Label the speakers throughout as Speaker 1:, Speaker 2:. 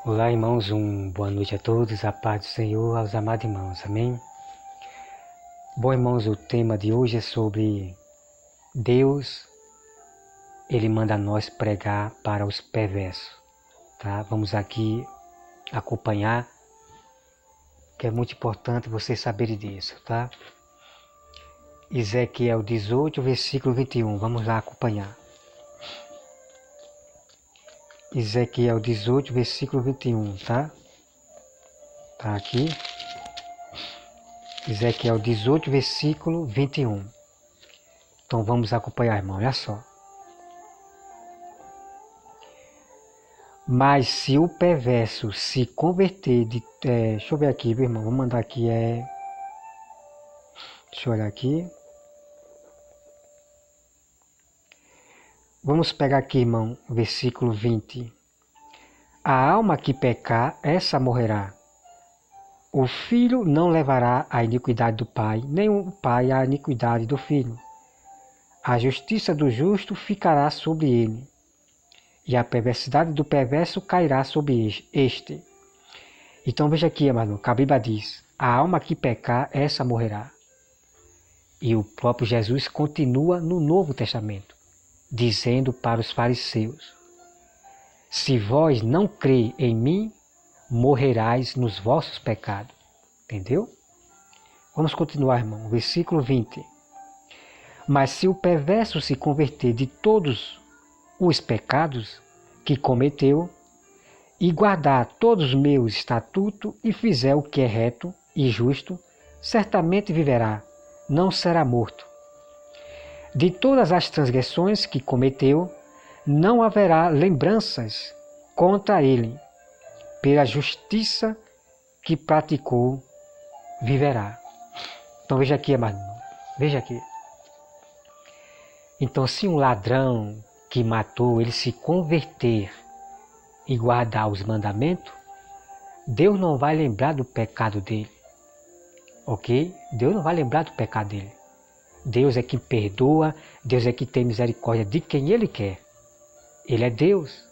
Speaker 1: Olá, irmãos, boa noite a todos, a paz do Senhor aos amados irmãos, amém? Bom, irmãos, o tema de hoje é sobre Deus, Ele manda nós pregar para os perversos, tá? Vamos aqui acompanhar, que é muito importante vocês saberem disso, tá? Ezequiel 18, versículo 21, vamos lá acompanhar. Ezequiel 18, versículo 21, tá? Tá aqui. Ezequiel 18, versículo 21. Então vamos acompanhar, irmão, olha só. Mas se o perverso se converter deixa eu ver aqui, meu irmão, vou mandar aqui, deixa eu olhar aqui. Vamos pegar aqui, irmão, versículo 20. A alma que pecar, essa morrerá. O filho não levará a iniquidade do pai, nem o pai a iniquidade do filho. A justiça do justo ficará sobre ele, e a perversidade do perverso cairá sobre este. Então veja aqui, amado, que a Bíblia diz, a alma que pecar, essa morrerá. E o próprio Jesus continua no Novo Testamento, dizendo para os fariseus, se vós não crê em mim, morrerás nos vossos pecados. Entendeu? Vamos continuar, irmão. Versículo 20. Mas se o perverso se converter de todos os pecados que cometeu, e guardar todos os meus estatutos, e fizer o que é reto e justo, certamente viverá, não será morto. De todas as transgressões que cometeu, não haverá lembranças contra ele. Pela justiça que praticou, viverá. Então veja aqui, amado irmão, veja aqui. Então, se um ladrão que matou, ele se converter e guardar os mandamentos, Deus não vai lembrar do pecado dele. Ok? Deus não vai lembrar do pecado dele. Deus é que perdoa, Deus é que tem misericórdia de quem Ele quer. Ele é Deus.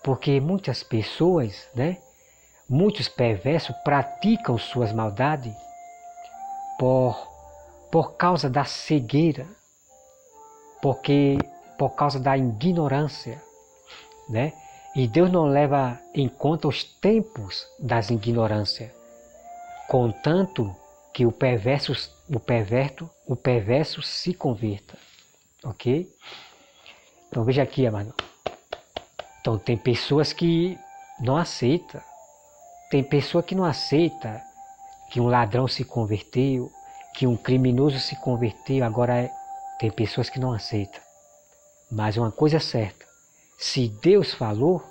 Speaker 1: Porque muitas pessoas, muitos perversos praticam suas maldades por causa da cegueira, por causa da ignorância, E Deus não leva em conta os tempos das ignorâncias, contanto que o perverso se converta, ok? Então veja aqui, amado. Então tem pessoas que não aceitam, tem pessoa que não aceita que um ladrão se converteu, que um criminoso se converteu, agora tem pessoas que não aceitam. Mas uma coisa é certa, se Deus falou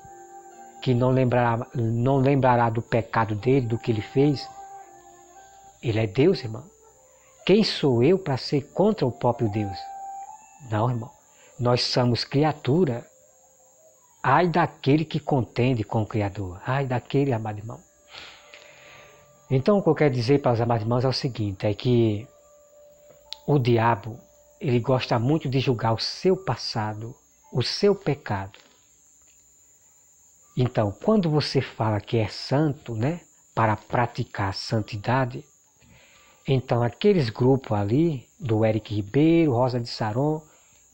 Speaker 1: que não lembrará do pecado dele, do que ele fez, ele é Deus, irmão. Quem sou eu para ser contra o próprio Deus? Não, irmão. Nós somos criatura. Ai daquele que contende com o Criador. Ai daquele, amado irmão. Então, o que eu quero dizer para os amados irmãos é o seguinte, é que o diabo, ele gosta muito de julgar o seu passado, o seu pecado. Então, quando você fala que é santo, para praticar a santidade, então aqueles grupos ali, do Eric Ribeiro, Rosa de Saron,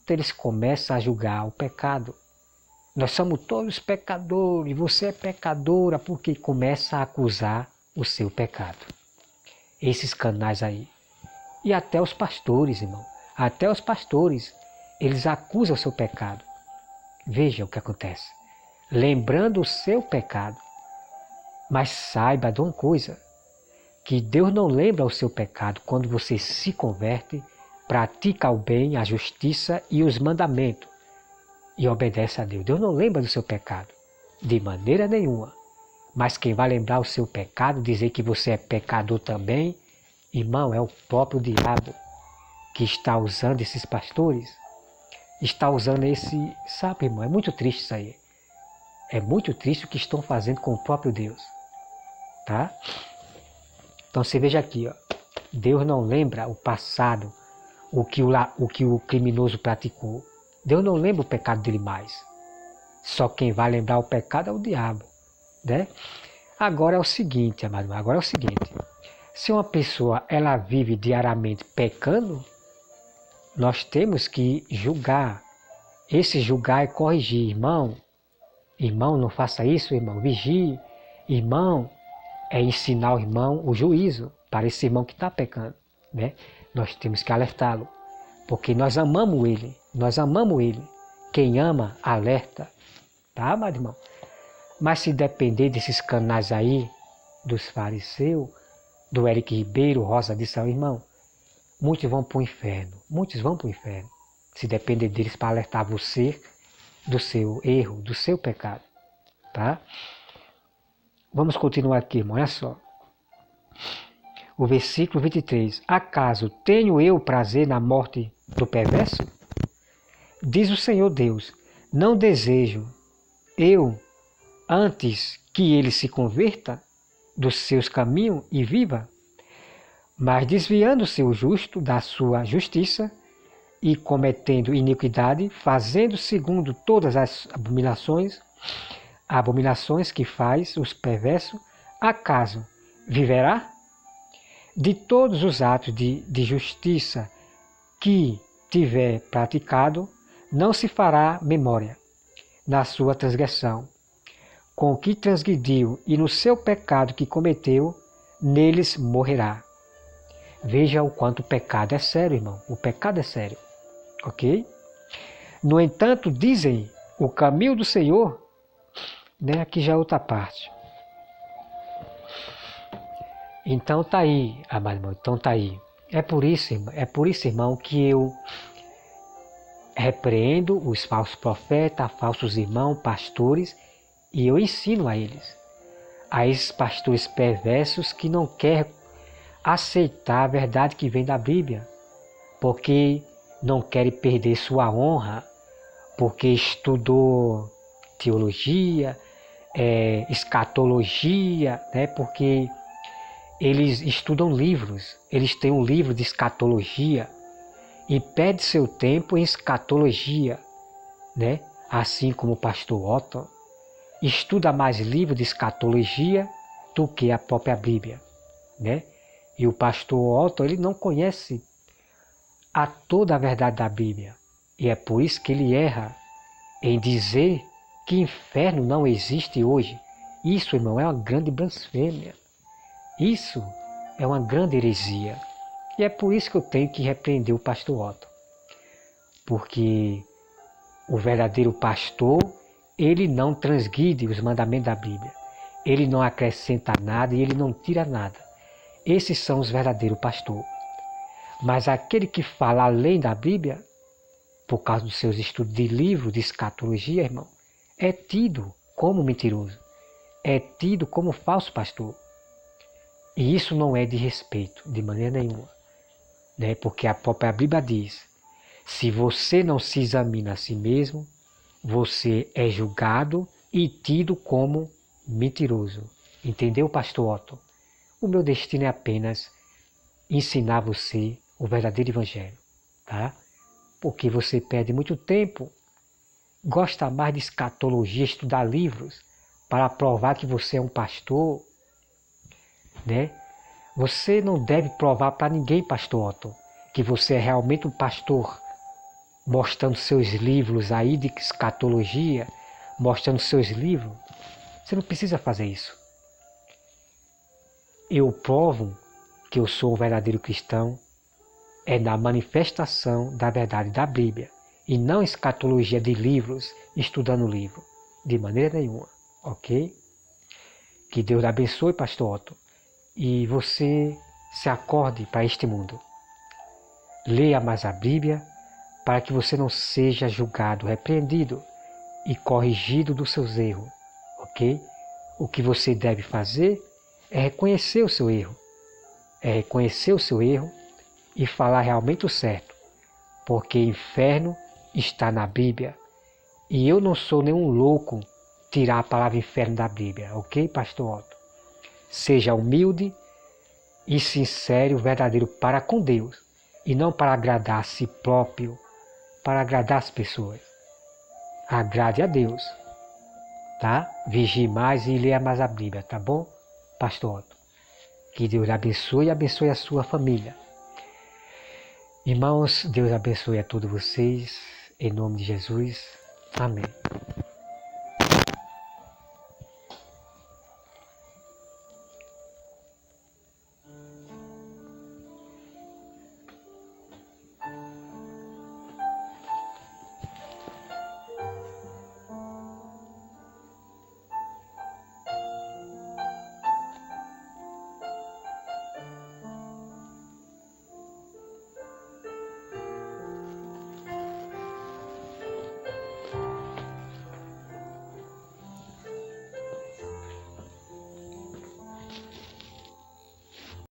Speaker 1: então eles começam a julgar o pecado. Nós somos todos pecadores, você é pecadora, porque começa a acusar o seu pecado. Esses canais aí. E até os pastores, irmão. Até os pastores, eles acusam o seu pecado. Veja o que acontece. Lembrando o seu pecado. Mas saiba de uma coisa, que Deus não lembra o seu pecado quando você se converte, pratica o bem, a justiça e os mandamentos e obedece a Deus. Deus não lembra do seu pecado, de maneira nenhuma. Mas quem vai lembrar o seu pecado, dizer que você é pecador também, irmão, é o próprio diabo que está usando esses pastores, está usando sabe, irmão, é muito triste isso aí. É muito triste o que estão fazendo com o próprio Deus, tá? Então você veja aqui, ó, Deus não lembra o passado, o que o criminoso praticou. Deus não lembra o pecado dele mais. Só quem vai lembrar o pecado é o diabo. né? Agora é o seguinte, amado, agora é o seguinte. Se uma pessoa ela vive diariamente pecando, nós temos que julgar. Esse julgar é corrigir, irmão. Irmão, não faça isso, irmão. Vigie. Irmão, é ensinar o irmão o juízo para esse irmão que está pecando, né? Nós temos que alertá-lo, porque nós amamos ele. Nós amamos ele. Quem ama, alerta. Tá, amado irmão? Mas se depender desses canais aí, dos fariseus, do Eric Ribeiro, Rosa de São Irmão, muitos vão para o inferno. Muitos vão para o inferno. Se depender deles para alertar você do seu erro, do seu pecado. Tá? Vamos continuar aqui, irmão. Olha só. O versículo 23. Acaso tenho eu prazer na morte do perverso? Diz o Senhor Deus, não desejo eu antes que ele se converta dos seus caminhos e viva, mas desviando-se o justo da sua justiça e cometendo iniquidade, fazendo segundo todas as abominações que faz os perversos, acaso viverá? De todos os atos de justiça que tiver praticado, não se fará memória na sua transgressão. Com o que transgrediu e no seu pecado que cometeu, neles morrerá. Veja o quanto o pecado é sério, irmão. O pecado é sério. Ok? No entanto, dizem o caminho do Senhor, né? Aqui já é outra parte. Então tá aí, amado irmão. Então tá aí. É por isso, irmão, que eu repreendo os falsos profetas, falsos irmãos, pastores, e eu ensino a esses pastores perversos que não querem aceitar a verdade que vem da Bíblia, porque não querem perder sua honra, porque estudou teologia, escatologia, né? Porque eles estudam livros, eles têm um livro de escatologia e perde seu tempo em escatologia, né? Assim como o pastor Otto estuda mais livro de escatologia do que a própria Bíblia, né? E o pastor Otto, ele não conhece toda a verdade da Bíblia. E é por isso que ele erra em dizer que inferno não existe hoje. Isso, irmão, é uma grande blasfêmia. Isso é uma grande heresia. E é por isso que eu tenho que repreender o pastor Otto. Porque o verdadeiro pastor, ele não transgride os mandamentos da Bíblia. Ele não acrescenta nada e ele não tira nada. Esses são os verdadeiros pastores. Mas aquele que fala além da Bíblia, por causa dos seus estudos de livro, de escatologia, irmão, é tido como mentiroso. É tido como falso pastor. E isso não é de respeito, de maneira nenhuma. Né? Porque a própria Bíblia diz, se você não se examina a si mesmo, você é julgado e tido como mentiroso. Entendeu, pastor Otto? O meu destino é apenas ensinar você o verdadeiro evangelho, tá? Porque você perde muito tempo, gosta mais de escatologia, estudar livros, para provar que você é um pastor, né? Você não deve provar para ninguém, pastor Otto, que você é realmente um pastor, mostrando seus livros aí de escatologia, mostrando seus livros. Você não precisa fazer isso. Eu provo que eu sou um verdadeiro cristão na manifestação da verdade da Bíblia e não escatologia de livros, estudando livro, de maneira nenhuma, ok? Que Deus abençoe, pastor Otto, e você se acorde para este mundo. Leia mais a Bíblia para que você não seja julgado, repreendido e corrigido dos seus erros, ok? O que você deve fazer é reconhecer o seu erro, e falar realmente o certo, porque inferno está na Bíblia e eu não sou nenhum louco tirar a palavra inferno da Bíblia, ok, pastor Otto? Seja humilde e sincero, verdadeiro para com Deus e não para agradar a si próprio, para agradar as pessoas. Agrade a Deus, tá? Vigie mais e leia mais a Bíblia, tá bom, Pastor Otto? Que Deus abençoe e abençoe a sua família. Irmãos, Deus abençoe a todos vocês, em nome de Jesus. Amém.